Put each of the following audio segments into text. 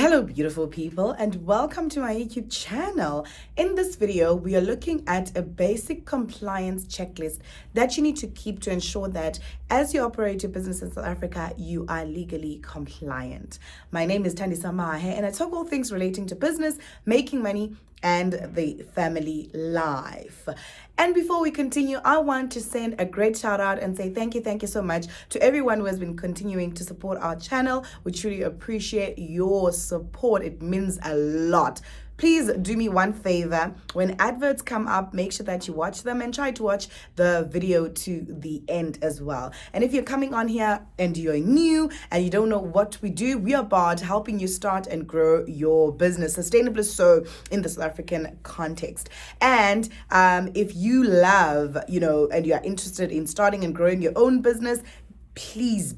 Hello beautiful people and welcome to my YouTube channel. In this video, we are looking at a basic compliance checklist that you need to keep to ensure that as you operate your business in South Africa, you are legally compliant. My name is Thandisa Mahe and I talk all things relating to business, making money, and the family life. And before we continue, I want to send a great shout out and say thank you so much to everyone who has been continuing to support our channel. We truly appreciate your support. It means a lot. Please do me one favor. When adverts come up, make sure that you watch them and try to watch the video to the end as well. And if you're coming on here and you're new and you don't know what we do, we are about helping you start and grow your business sustainably so in the South African context. And if you love, and you're interested in starting and growing your own business, please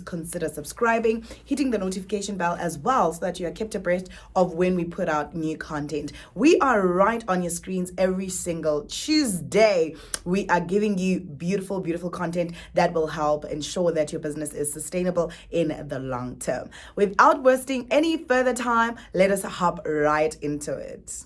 consider subscribing, hitting the notification bell as well so that you are kept abreast of when we put out new content. We are right on your screens every single Tuesday. We are giving you beautiful content that will help ensure that your business is sustainable in the long term. Without wasting any further time, let us hop right into it.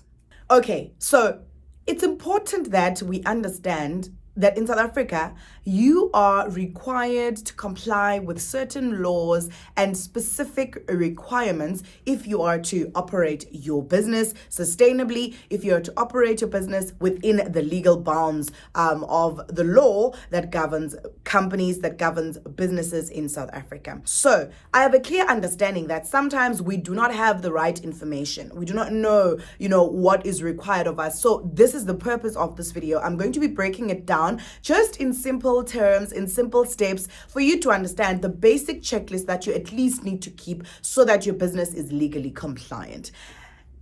Okay, so it's important that we understand that in South Africa, you are required to comply with certain laws and specific requirements if you are to operate your business sustainably, if you are to operate your business within the legal bounds of the law that governs companies, that governs businesses in South Africa. So I have a clear understanding that sometimes we do not have the right information. We do not know, what is required of us. So this is the purpose of this video. I'm going to be breaking it down just in simple terms, in simple steps for you to understand the basic checklist that you at least need to keep so that your business is legally compliant.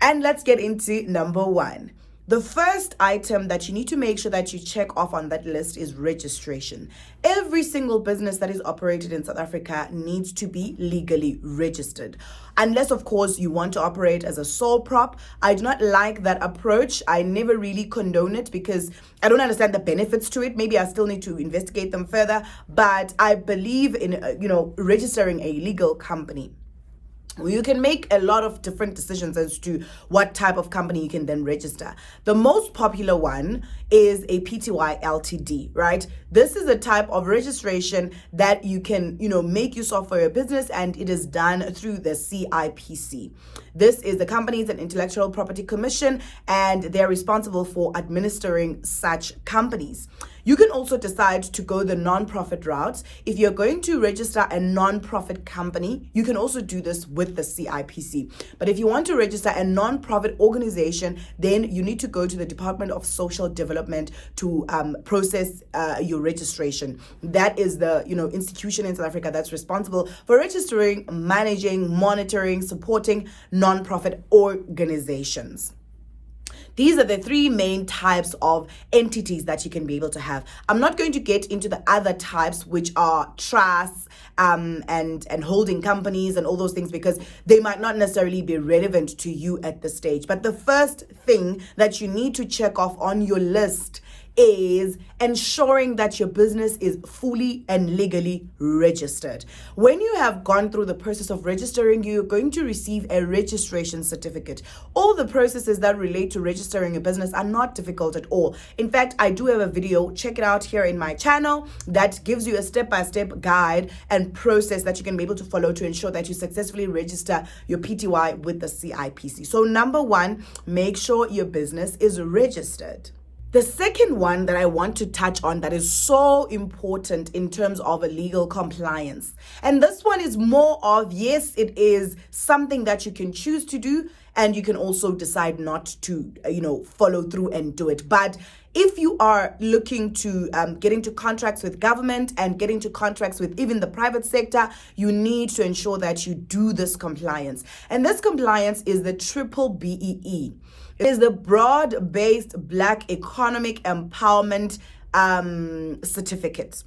And let's get into number one. The first item that you need to make sure that you check off on that list is registration. Every single business that is operated in South Africa needs to be legally registered. Unless, of course, you want to operate as a sole prop. I do not like that approach. I never really condone it because I don't understand the benefits to it. Maybe I still need to investigate them further. But I believe in, registering a legal company. You can make a lot of different decisions as to what type of company you can then register. The most popular one is a PTY LTD, right? This is a type of registration that you can, make use of for your business, and it is done through the CIPC. This is the Companies and Intellectual Property Commission, and they're responsible for administering such companies. You can also decide to go the non-profit route. If you're going to register a non-profit company, you can also do this with the CIPC. But if you want to register a non-profit organization, then you need to go to the Department of Social Development to process your registration. That is the institution in South Africa that's responsible for registering, managing, monitoring, supporting non-profit organizations. These are the three main types of entities that you can be able to have. I'm not going to get into the other types, which are trusts and holding companies and all those things, because they might not necessarily be relevant to you at this stage. But the first thing that you need to check off on your list is ensuring that your business is fully and legally registered. When you have gone through the process of registering, you're going to receive a registration certificate. All the processes that relate to registering a business are not difficult at all. In fact, I do have a video, check it out here in my channel, that gives you a step-by-step guide and process that you can be able to follow to ensure that you successfully register your PTY with the CIPC. So number one, make sure your business is registered. The second one that I want to touch on that is so important in terms of a legal compliance. And this one is more of, yes, it is something that you can choose to do, and you can also decide not to, follow through and do it. But if you are looking to get into contracts with government and get into contracts with even the private sector, you need to ensure that you do this compliance. And this compliance is the B-BBEE. It is the Broad-Based Black Economic Empowerment Certificate.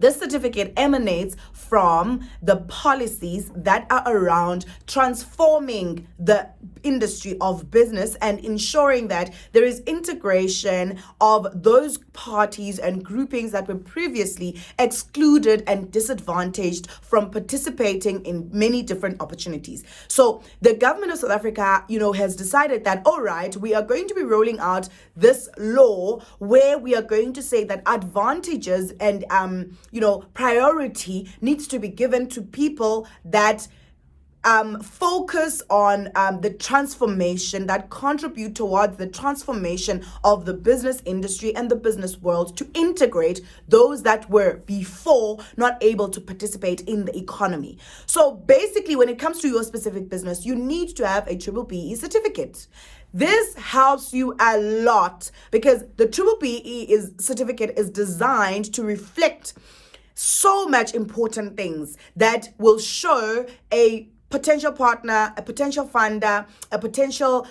This certificate emanates from the policies that are around transforming the industry of business and ensuring that there is integration of those parties and groupings that were previously excluded and disadvantaged from participating in many different opportunities. So the government of South Africa, has decided that, all right, we are going to be rolling out this law where we are going to say that advantages and priority needs to be given to people that focus on the transformation, that contribute towards the transformation of the business industry and the business world, to integrate those that were before not able to participate in the economy. So basically, when it comes to your specific business, you need to have a B-BBEE certificate. This helps you a lot because the B-BBEE certificate is designed to reflect so much important things that will show a potential partner, a potential funder, a potential,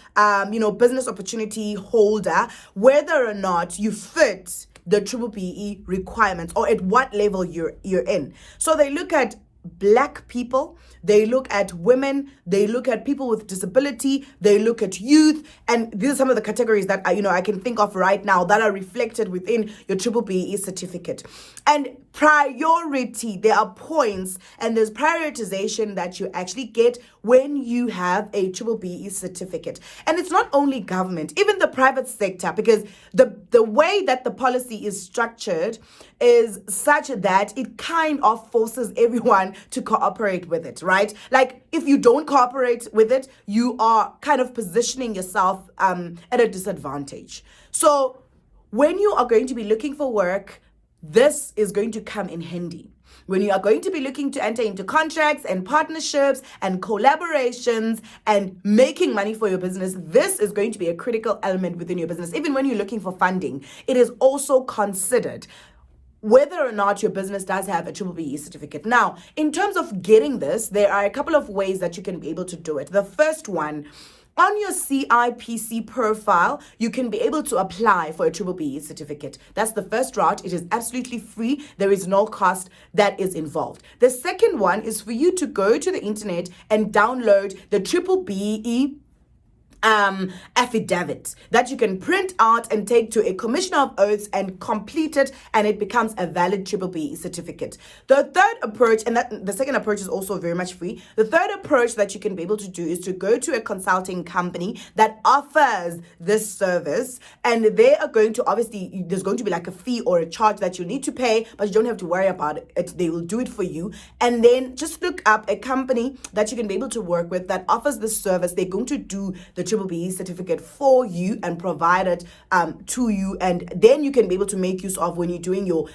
business opportunity holder, whether or not you fit the B-BBEE requirements or at what level you're in. So they look at Black people, they look at women, they look at people with disability, they look at youth, and these are some of the categories that I can think of right now that are reflected within your B-BBEE certificate. And priority, there are points and there's prioritization that you actually get when you have a B-BBEE certificate. And it's not only government, even the private sector, because the way that the policy is structured is such that it kind of forces everyone to cooperate with it, right? Like if you don't cooperate with it, you are kind of positioning yourself at a disadvantage. So when you are going to be looking for work, this is going to come in handy. When you are going to be looking to enter into contracts and partnerships and collaborations and making money for your business, this is going to be a critical element within your business. Even when you're looking for funding, it is also considered whether or not your business does have a B-BBEE certificate. Now, in terms of getting this, there are a couple of ways that you can be able to do it. The first one, on your CIPC profile, you can be able to apply for a B-BBEE certificate. That's the first route. It is absolutely free. There is no cost that is involved. The second one is for you to go to the internet and download the B-BBEE affidavit that you can print out and take to a commissioner of oaths and complete it, and it becomes a valid B-BBEE certificate. The third approach, and that the second approach is also very much free. The third approach that you can be able to do is to go to a consulting company that offers this service, and they are going to, obviously there's going to be like a fee or a charge that you need to pay, but you don't have to worry about it. They will do it for you. And then just look up a company that you can be able to work with that offers this service. They're going to do the B-BBEE certificate for you and provide it to you, and then you can be able to make use of when you're doing your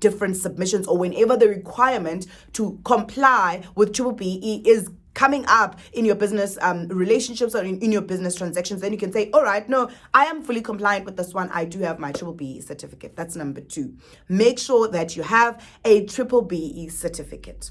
different submissions, or whenever the requirement to comply with B-BBEE is coming up in your business relationships or in your business transactions. Then you can say, all right, no, I am fully compliant with this one. I do have my B-BBEE certificate. That's number 2. Make sure that you have a B-BBEE certificate.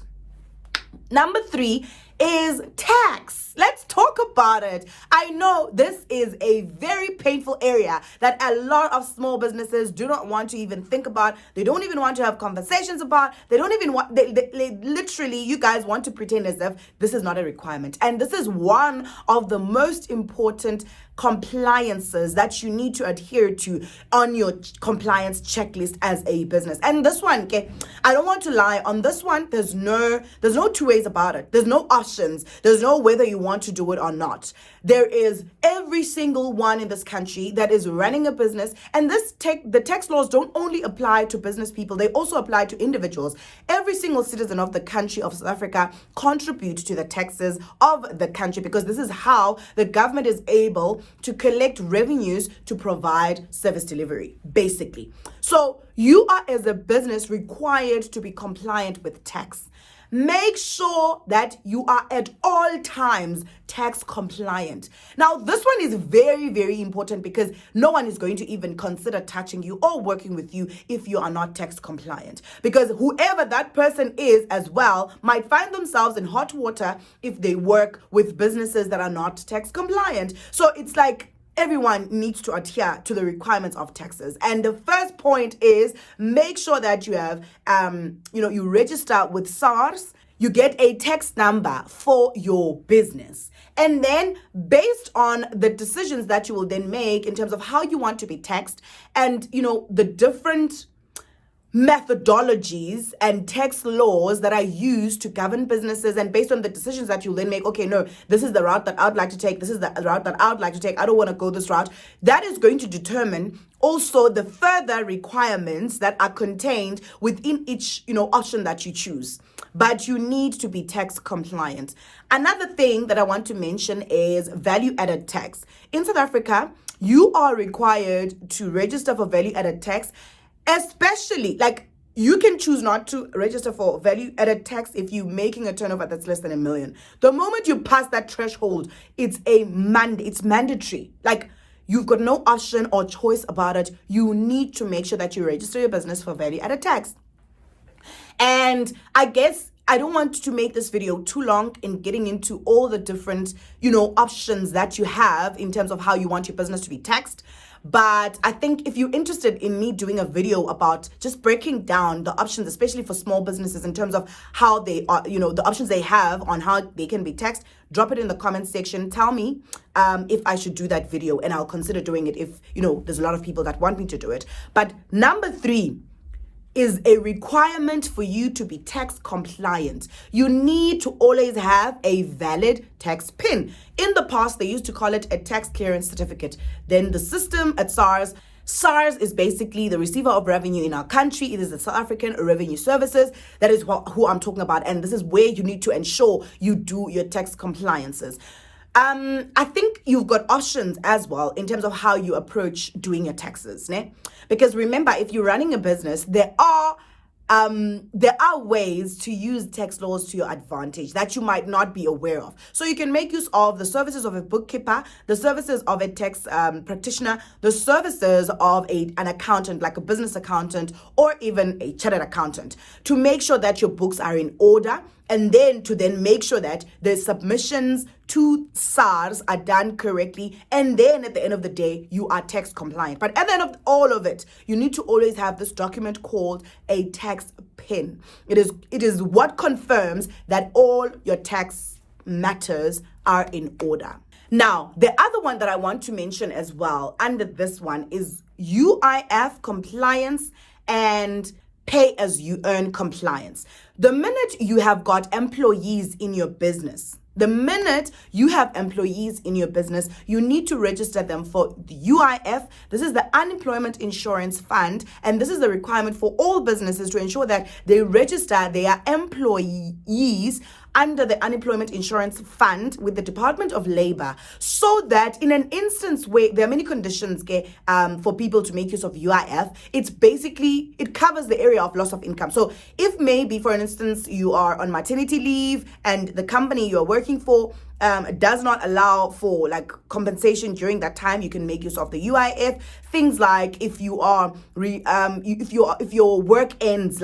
Number 3 is tax. Let's talk about it. I know this is a very painful area that a lot of small businesses do not want to even think about. They don't even want to have conversations about. They don't even want, they literally, you guys want to pretend as if this is not a requirement. And this is one of the most important compliances that you need to adhere to on your compliance checklist as a business. And this one, okay, I don't want to lie, on this one, there's no 2 ways about it. There's no options. There's no whether you want to do it or not. There is every single one in this country that is running a business, and the tax laws don't only apply to business people, they also apply to individuals. Every single citizen of the country of South Africa contributes to the taxes of the country, because this is how the government is able to collect revenues to provide service delivery, basically. So you are, as a business, required to be compliant with tax. Make sure that you are at all times tax compliant. Now, this one is very, very important, because no one is going to even consider touching you or working with you if you are not tax compliant. Because whoever that person is as well might find themselves in hot water if they work with businesses that are not tax compliant. So it's like, everyone needs to adhere to the requirements of taxes. And the first point is make sure that you have, you register with SARS. You get a tax number for your business. And then based on the decisions that you will then make in terms of how you want to be taxed and, the different methodologies and tax laws that are used to govern businesses, and based on the decisions that you then make, okay, no, this is the route that I would like to take, this is the route that I would like to take, I don't want to go this route. That is going to determine also the further requirements that are contained within each, option that you choose. But you need to be tax compliant. Another thing that I want to mention is value added tax. In South Africa, you are required to register for value added tax. Especially, you can choose not to register for value added tax if you're making a turnover that's less than $1 million. The moment you pass that threshold, it's mandatory. You've got no option or choice about it. You need to make sure that you register your business for value added tax. And I guess I don't want to make this video too long in getting into all the different, options that you have in terms of how you want your business to be taxed. But I think if you're interested in me doing a video about just breaking down the options, especially for small businesses in terms of how they are, the options they have on how they can be taxed, drop it in the comment section. Tell me if I should do that video, and I'll consider doing it if, there's a lot of people that want me to do it. But number 3 is a requirement for you to be tax compliant. You need to always have a valid tax PIN. In the past, they used to call it a tax clearance certificate. Then the system at SARS is basically the receiver of revenue in our country. It is the South African Revenue Services. That is who I'm talking about. And this is where you need to ensure you do your tax compliances. I think you've got options as well in terms of how you approach doing your taxes, né? Because remember, if you're running a business, there are ways to use tax laws to your advantage that you might not be aware of. So you can make use of the services of a bookkeeper, the services of a tax practitioner, the services of an accountant, like a business accountant or even a chartered accountant, to make sure that your books are in order, and then to make sure that the submissions to SARS are done correctly. And then at the end of the day, you are tax compliant. But at the end of all of it, you need to always have this document called a tax PIN. It is what confirms that all your tax matters are in order. Now, the other one that I want to mention as well under this one is UIF compliance and pay as you earn compliance. The minute you have got employees in your business, you need to register them for the UIF. This is the Unemployment Insurance Fund, and this is the requirement for all businesses to ensure that they register their employees under the Unemployment Insurance Fund with the Department of Labor, so that in an instance where there are many conditions for people to make use of UIF, it covers the area of loss of income. So if maybe, for instance, you are on maternity leave and the company you are working for does not allow for compensation during that time, you can make use of the UIF. Things like if your work ends,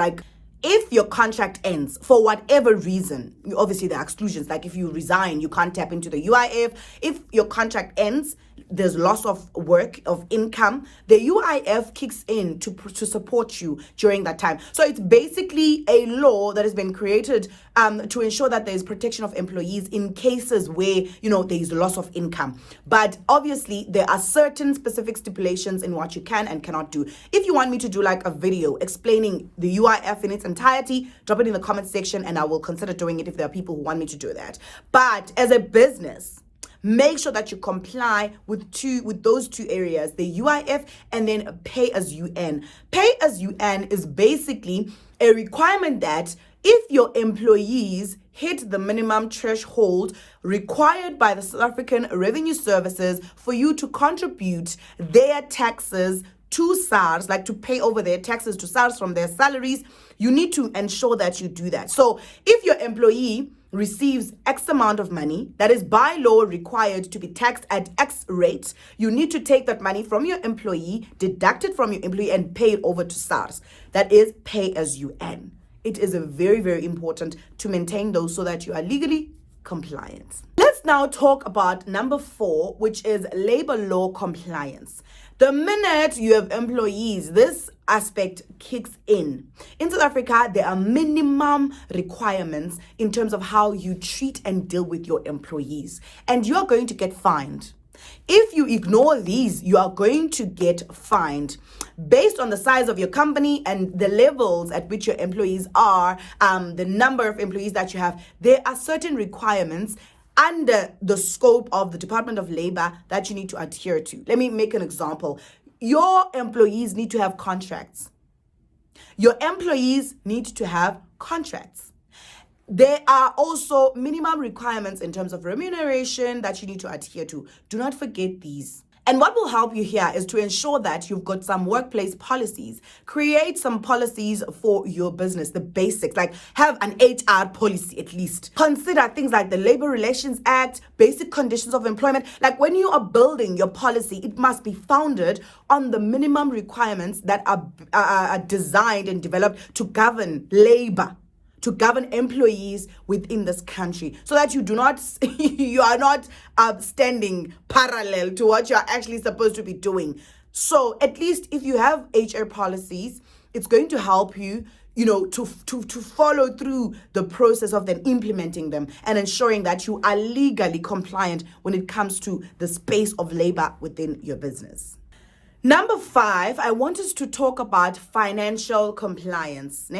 if your contract ends for whatever reason, obviously there are exclusions, like if you resign, you can't tap into the UIF. If your contract ends, there's loss of work, of income, the UIF kicks in to support you during that time. So it's basically a law that has been created to ensure that there's protection of employees in cases where, there's loss of income. But obviously, there are certain specific stipulations in what you can and cannot do. If you want me to do a video explaining the UIF in its entirety, drop it in the comment section and I will consider doing it if there are people who want me to do that. But as a business, make sure that you comply with those two areas, the UIF and then pay as you earn. Pay as you earn is basically a requirement that if your employees hit the minimum threshold required by the South African Revenue Services for you to contribute their taxes to SARS, to pay over their taxes to SARS from their salaries, you need to ensure that you do that. So if your employee receives X amount of money that is by law required to be taxed at X rate, you need to take that money from your employee, deduct it from your employee and pay it over to SARS. That is pay as you earn. It is very, very important to maintain those so that you are legally compliant. Let's now talk about number 4, which is labor law compliance. The minute you have employees, this aspect kicks in. In South Africa, there are minimum requirements in terms of how you treat and deal with your employees, and you are going to get fined. If you ignore these, you are going to get fined. Based on the size of your company and the levels at which your employees are, the number of employees that you have, there are certain requirements under the scope of the Department of Labor that you need to adhere to. Let me make an example. Your employees need to have contracts. Your employees need to have contracts. There are also minimum requirements in terms of remuneration that you need to adhere to. Do not forget these. And what will help you here is to ensure that you've got some workplace policies. Create some policies for your business, the basics, like have an HR policy at least. Consider things like the Labor Relations Act, basic conditions of employment. Like when you are building your policy, it must be founded on the minimum requirements that are designed and developed to govern labor, to govern employees within this country, so that you are not standing parallel to what you are actually supposed to be doing. So at least if you have HR policies, it's going to help you, to follow through the process of then implementing them and ensuring that you are legally compliant when it comes to the space of labor within your business. Number 5, I want us to talk about financial compliance.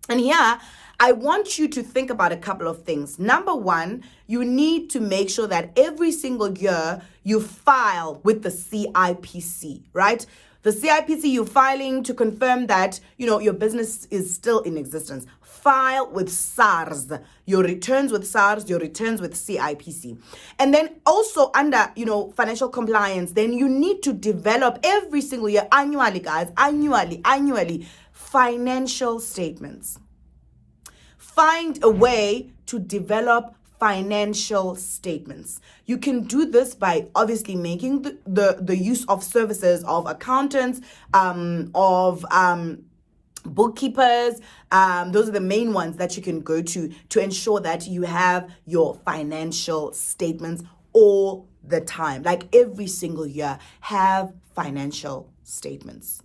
And here, I want you to think about a couple of things. Number 1, you need to make sure that every single year you file with the CIPC, right? The CIPC, you're filing to confirm that, your business is still in existence. File with SARS, your returns with SARS, your returns with CIPC. And then also under, financial compliance, then you need to develop every single year, annually, guys, annually, financial statements. Find a way to develop financial statements. You can do this by obviously making the use of services of accountants, of bookkeepers. Those are the main ones that you can go to ensure that you have your financial statements all the time. Like every single year, have financial statements.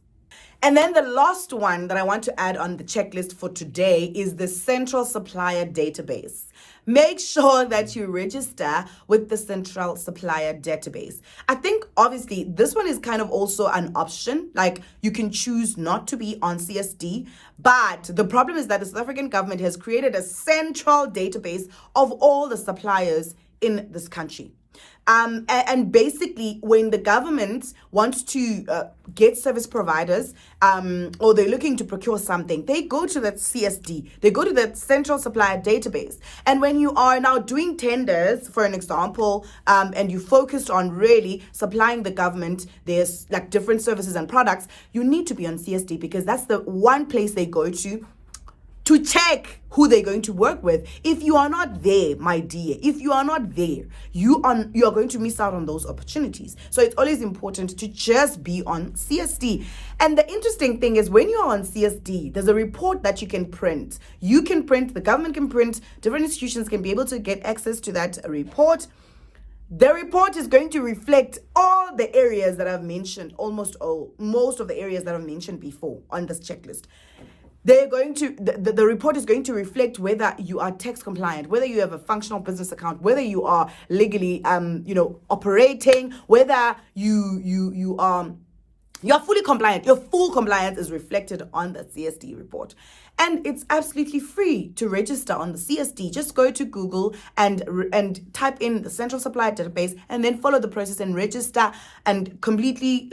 And then the last one that I want to add on the checklist for today is the central supplier database. Make sure that you register with the central supplier database. I think obviously this one is kind of also an option. Like you can choose not to be on CSD, but the problem is that the South African government has created a central database of all the suppliers in this country. And basically, when the government wants to get service providers, or they're looking to procure something, they go to that CSD, they go to that central supplier database. And when you are now doing tenders, for an example, and you focused on really supplying the government, there's like different services and products, you need to be on CSD because that's the one place they go to check who they're going to work with. If you are not there, my dear, if you are not there, you are going to miss out on those opportunities. So it's always important to just be on CSD. And the interesting thing is when you are on CSD, there's a report that you can print. You can print, the government can print, different institutions can be able to get access to that report. The report is going to reflect all the areas that I've mentioned, most of the areas that I've mentioned before on this checklist. The report is going to reflect whether you are tax compliant, whether you have a functional business account, whether you are legally, operating, whether you are fully compliant. Your full compliance is reflected on the CSD report. And it's absolutely free to register on the CSD. Just go to Google and type in the central supplier database and then follow the process and register and completely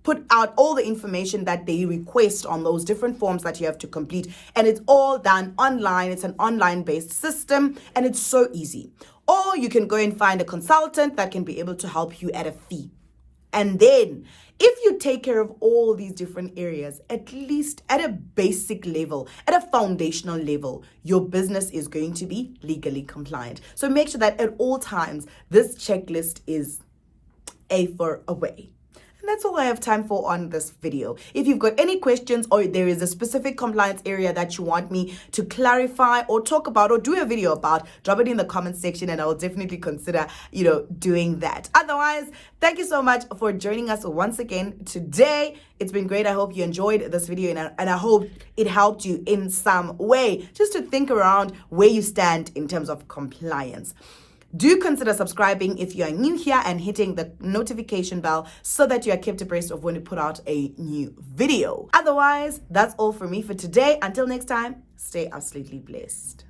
put out all the information that they request on those different forms that you have to complete. And it's all done online. It's an online-based system and it's so easy. Or you can go and find a consultant that can be able to help you at a fee. And then if you take care of all these different areas, at least at a basic level, at a foundational level, your business is going to be legally compliant. So make sure that at all times, this checklist is A for away. And that's all I have time for on this video. If you've got any questions or there is a specific compliance area that you want me to clarify or talk about or do a video about, drop it in the comment section and I will definitely consider, doing that. Otherwise, thank you so much for joining us once again today. It's been great. I hope you enjoyed this video and I hope it helped you in some way just to think around where you stand in terms of compliance. Do consider subscribing if you are new here and hitting the notification bell so that you are kept abreast of when we put out a new video. Otherwise, that's all for me for today. Until next time, stay absolutely blessed.